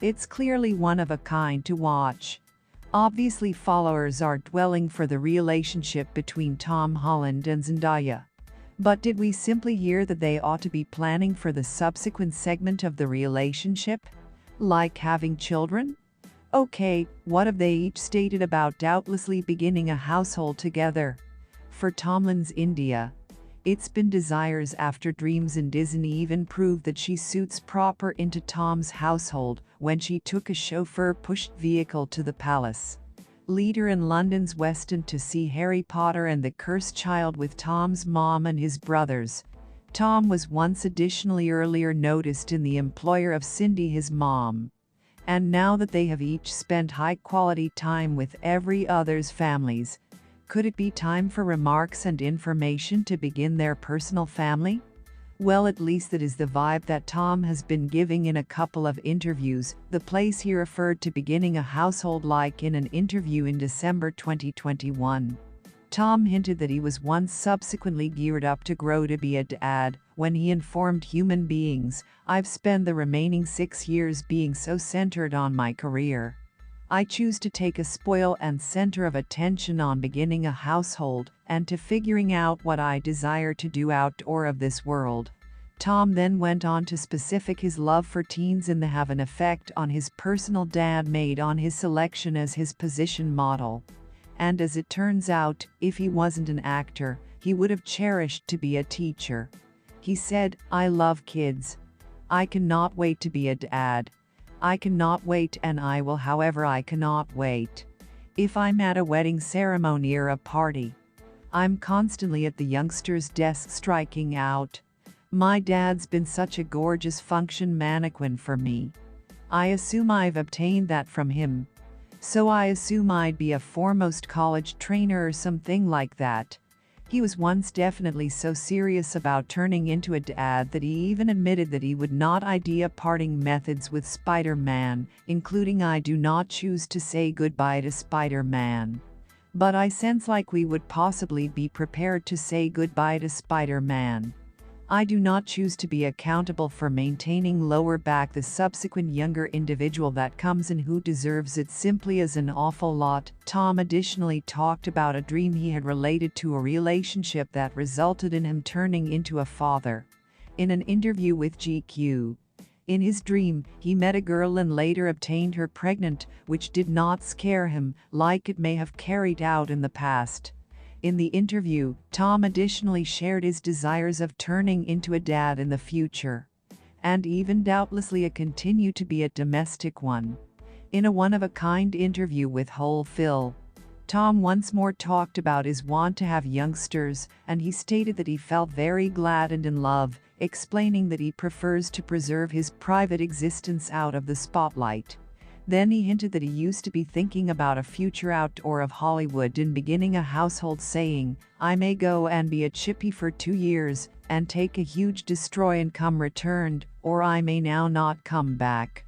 It's clearly one of a kind to watch. Obviously, followers are dwelling for the relationship between Tom Holland and Zendaya. But did we simply hear that they ought to be planning for the subsequent segment of the relationship? Like having children? Okay, what have they each stated about doubtlessly beginning a household together? For Tomlin's India, it's been desires after dreams, and Disney even proved that she suits proper into Tom's household when she took a chauffeur-pushed vehicle to the palace. Leader in London's Westin to see Harry Potter and the Cursed Child with Tom's mom and his brothers. Tom was once additionally earlier noticed in the employer of Cindy, his mom. And now that they have each spent high-quality time with every other's families, could it be time for remarks and information to begin their personal family? Well, at least that is the vibe that Tom has been giving in a couple of interviews. The place he referred to beginning a household like in an interview in December 2021. Tom hinted that he was once subsequently geared up to grow to be a dad, when he informed Human Beings, "I've spent the remaining 6 years being so centered on my career. I choose to take a spoil and center of attention on beginning a household and to figuring out what I desire to do outdoor of this world." Tom then went on to specify his love for teens and have an effect on his personal dad made on his selection as his position model. And as it turns out, if he wasn't an actor, he would have cherished to be a teacher. He said, "I love kids. I cannot wait to be a dad. I cannot wait, and I will, however I cannot wait. If I'm at a wedding ceremony or a party, I'm constantly at the youngsters' desk striking out. My dad's been such a gorgeous function mannequin for me. I assume I've obtained that from him. So I assume I'd be a foremost college trainer or something like that." He was once definitely so serious about turning into a dad that he even admitted that he would not idea parting methods with Spider-Man, including "I do not choose to say goodbye to Spider-Man. But I sense like we would possibly be prepared to say goodbye to Spider-Man. I do not choose to be accountable for maintaining lower back the subsequent younger individual that comes in who deserves it simply as an awful lot." Tom additionally talked about a dream he had related to a relationship that resulted in him turning into a father. In an interview with GQ, in his dream, he met a girl and later obtained her pregnant, which did not scare him, like it may have carried out in the past. In the interview, Tom additionally shared his desires of turning into a dad in the future, and even doubtlessly continue to be a domestic one. In a one-of-a-kind interview with Whole Phil, Tom once more talked about his want to have youngsters, and he stated that he felt very glad and in love, explaining that he prefers to preserve his private existence out of the spotlight. Then he hinted that he used to be thinking about a future outdoor of Hollywood and beginning a household, saying, "I may go and be a chippy for 2 years and take a huge destroy and come returned, or I may now not come back.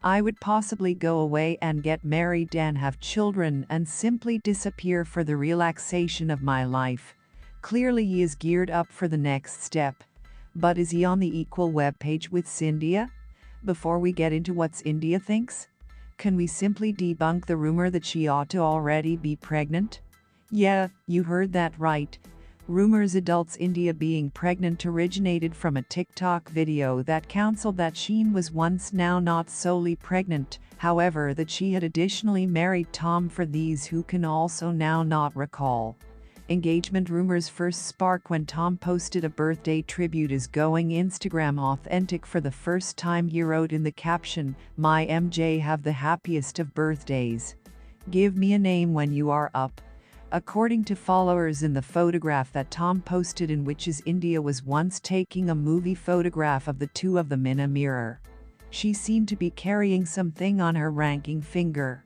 I would possibly go away and get married and have children and simply disappear for the relaxation of my life." Clearly he is geared up for the next step. But is he on the equal webpage with Scindia? Before we get into what Scindia thinks, can we simply debunk the rumor that she ought to already be pregnant? Yeah, you heard that right. Rumors adults India being pregnant originated from a TikTok video that counseled that Sheen was once now not solely pregnant, however that she had additionally married Tom, for these who can also now not recall. Engagement rumors first spark when Tom posted a birthday tribute is going Instagram authentic for the first time. He wrote in the caption, "My MJ have the happiest of birthdays. Give me a name when you are up." According to followers in the photograph that Tom posted, in which is India was once taking a movie photograph of the two of them in a mirror. She seemed to be carrying something on her ranking finger.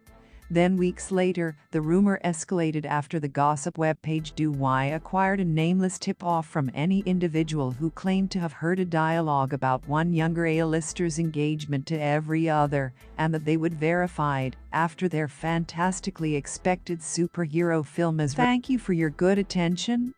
Then weeks later, the rumor escalated after the gossip webpage Do Why acquired a nameless tip-off from any individual who claimed to have heard a dialogue about one younger A-lister's engagement to every other, and that they would verify it after their fantastically expected superhero film is. Thank you for your good attention.